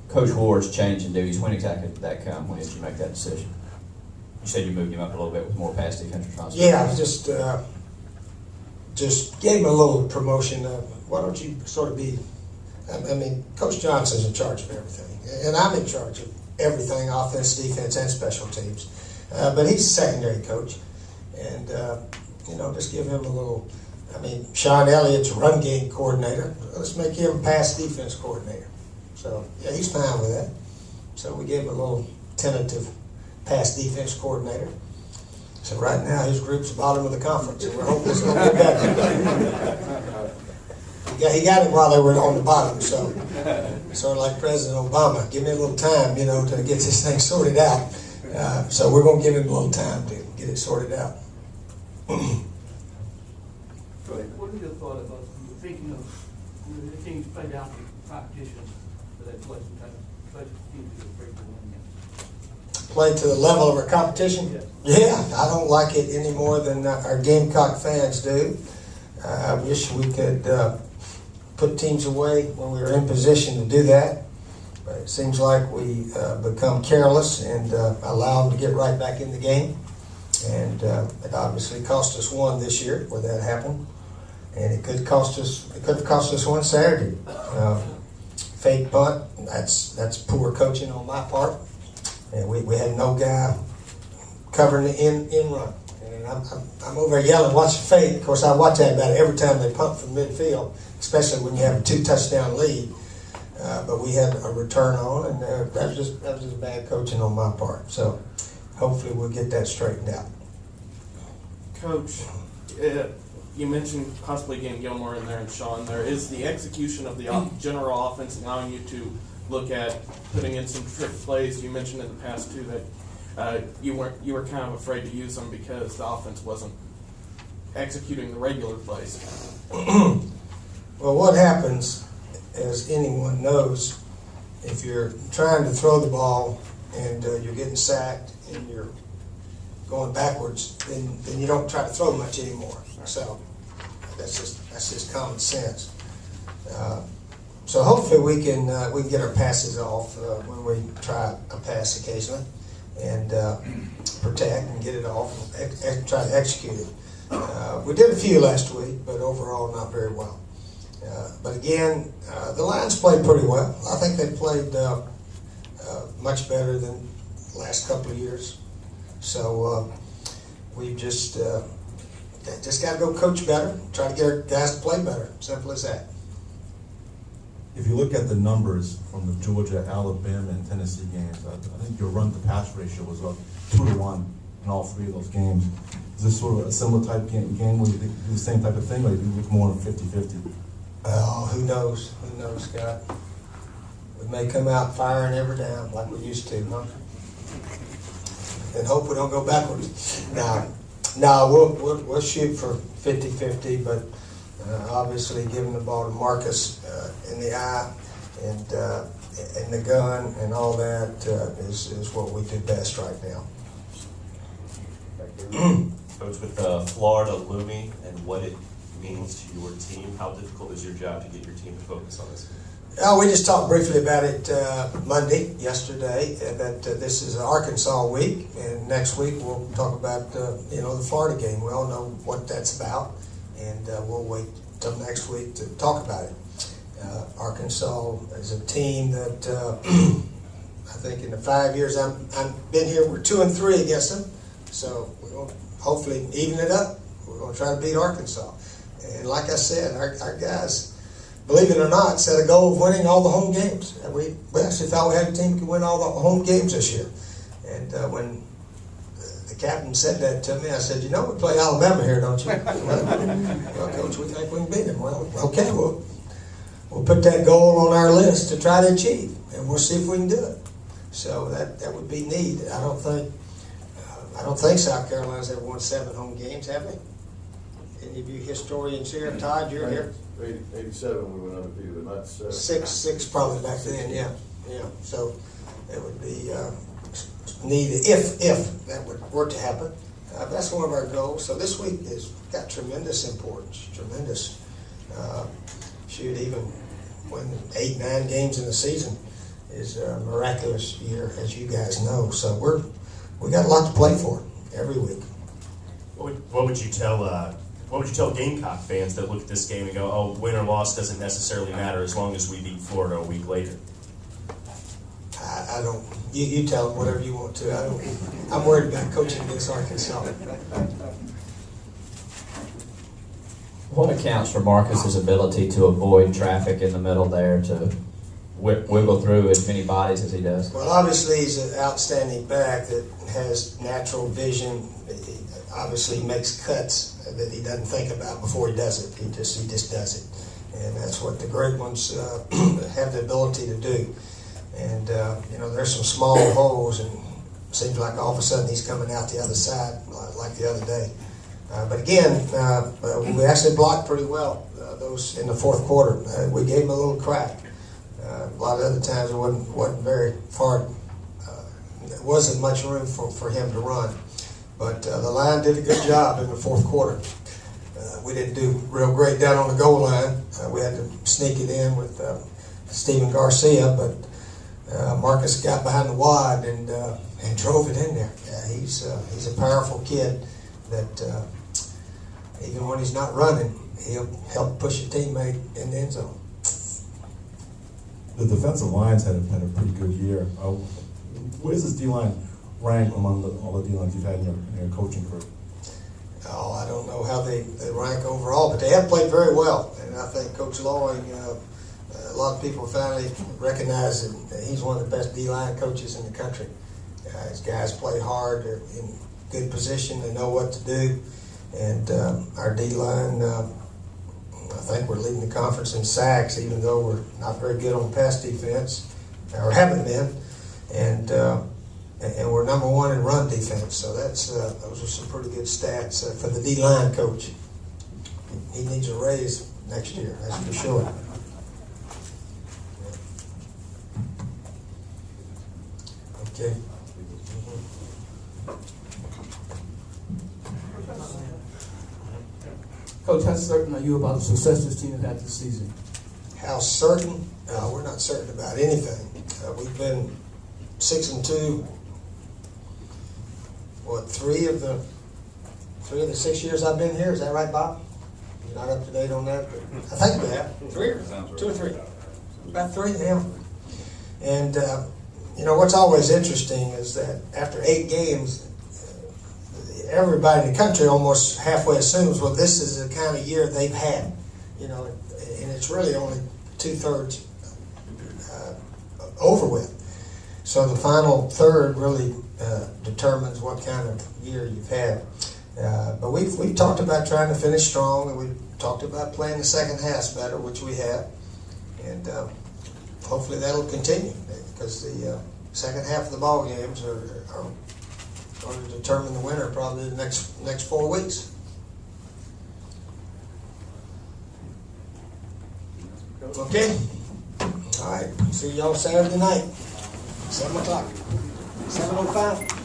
Coach Ward's changing duties. When exactly did that come? When did you make that decision? You said you moved him up a little bit with more pass defense responsibility. Yeah, just gave him a little promotion. Why don't you sort of be? I mean, Coach Johnson's in charge of everything, and I'm in charge of everything: offense, defense, and special teams. But he's a secondary coach, and just give him a little. I mean, Sean Elliott's run game coordinator. Let's make him pass defense coordinator. So yeah, he's fine with that. So we gave him a little tentative pass defense coordinator. So right now his group's bottom of the conference, and we're hoping it's going to get better. He got him while they were on the bottom, so sort of like President Obama, give me a little time, to get this thing sorted out. So we're going to give him a little time to get it sorted out. What are your thoughts about thinking of the teams played out in competition for that play teams to break the win again? Play to the level of our competition? Yes. Yeah, I don't like it any more than our Gamecock fans do. I wish we could put teams away when we were in position to do that. But it seems like we become careless and allow them to get right back in the game. And it obviously cost us one this year where that happened. And it could have cost us one Saturday. Fake punt, that's poor coaching on my part. And we had no guy covering the in run. And I'm over there yelling, watch the fake. Of course, I watch that about every time they punt from midfield, especially when you have a 2-touchdown lead. But we had a return on, and that was just bad coaching on my part. So hopefully we'll get that straightened out. Coach, you mentioned possibly getting Gilmore in there and Sean there. Is the execution of the general offense allowing you to look at putting in some trick plays? You mentioned in the past too that you were kind of afraid to use them because the offense wasn't executing the regular plays. Well, what happens, as anyone knows, if you're trying to throw the ball and you're getting sacked and you're going backwards, then you don't try to throw much anymore. So that's just common sense. So hopefully we can get our passes off when we try a pass occasionally, and protect and get it off and try to execute it. We did a few last week, but overall not very well. But again, the Lions played pretty well. I think they played much better than the last couple of years. So we've just got to go coach better, try to get our guys to play better. Simple as that. If you look at the numbers from the Georgia, Alabama, and Tennessee games, I think your run-to-pass ratio was up 2-to-1 in all three of those games. Is this sort of a similar type game where you do the same type of thing, or do you look more than 50-50? Oh, who knows? Who knows, Scott? We may come out firing every down like we used to, huh? And hope we don't go backwards. No, we'll shoot for 50-50, but obviously giving the ball to Marcus in the eye and the gun and all that is what we do best right now. Coach, with Florida looming and what it means to your team, how difficult is your job to get your team to focus on this? We just talked briefly about it yesterday, that this is Arkansas week, and next week we'll talk about the Florida game. We all know what that's about, and we'll wait till next week to talk about it. Arkansas is a team that I think in the 5 years I've been here, we're 2-3 against them. So we're going to hopefully even it up. We're going to try to beat Arkansas. And like I said, our guys, believe it or not, set a goal of winning all the home games. And we actually thought we had a team that could win all the home games this year. And when the captain said that to me, I said, we play Alabama here, don't you? Well, Coach, we think we can beat them. Well, okay, we'll put that goal on our list to try to achieve, and we'll see if we can do it. So that would be neat. I don't think South Carolina's ever won 7 home games, have they? Any of you historians here? Todd, you're here. 87 we went undefeated, not 7. Six probably back then, yeah. So it would be needed if that were to happen. That's one of our goals. So this week has got tremendous importance, tremendous. Should even win 8-9 games in the season. is a miraculous year, as you guys know. So we got a lot to play for every week. What would you tell Gamecock fans that look at this game and go, "Oh, win or loss doesn't necessarily matter as long as we beat Florida a week later"? I don't. You tell them whatever you want to. I'm worried about coaching against Arkansas. What accounts for Marcus's ability to avoid traffic in the middle there, to wiggle through as many bodies as he does? Well, obviously he's an outstanding back that has natural vision. He obviously makes cuts that he doesn't think about before he does it. He just does it, and that's what the great ones have the ability to do. And there's some small holes, and it seems like all of a sudden he's coming out the other side, like the other day. But again, we actually blocked pretty well those in the fourth quarter. We gave him a little crack. A lot of other times it wasn't very far. There wasn't much room for him to run. But the line did a good job in the fourth quarter. We didn't do real great down on the goal line. We had to sneak it in with Stephen Garcia, but Marcus got behind the wad and drove it in there. He's a powerful kid that even when he's not running, he'll help push a teammate in the end zone. The defensive lines had a pretty good year. Where does this D-line rank among all the D-lines you've had in your coaching career? Oh, I don't know how they rank overall, but they have played very well. And I think Coach Loring, a lot of people finally recognize that he's one of the best D-line coaches in the country. His guys play hard, they're in good position, they know what to do. And our D-line, I think we're leading the conference in sacks, even though we're not very good on pass defense, or haven't been. And we're number one in run defense. So those are some pretty good stats for the D-line coach. He needs a raise next year, that's for sure. Okay. Coach, how certain are you about the success this team has had this season? How certain? We're not certain about anything. We've been 6-2. What, three of the 6 years I've been here? Is that right, Bob? You're not up to date on that, but I think we have. 2 or 3. About 3, yeah. And what's always interesting is that after 8 games, everybody in the country almost halfway assumes, well, this is the kind of year they've had, and it's really only 2/3 over with. So the final third really determines what kind of year you've had. But we've talked about trying to finish strong, and we've talked about playing the second half better, which we have, and hopefully that'll continue, because the second half of the ball games are going to determine the winner probably the next 4 weeks. Okay? All right. See y'all Saturday night, 7 o'clock. 7:05.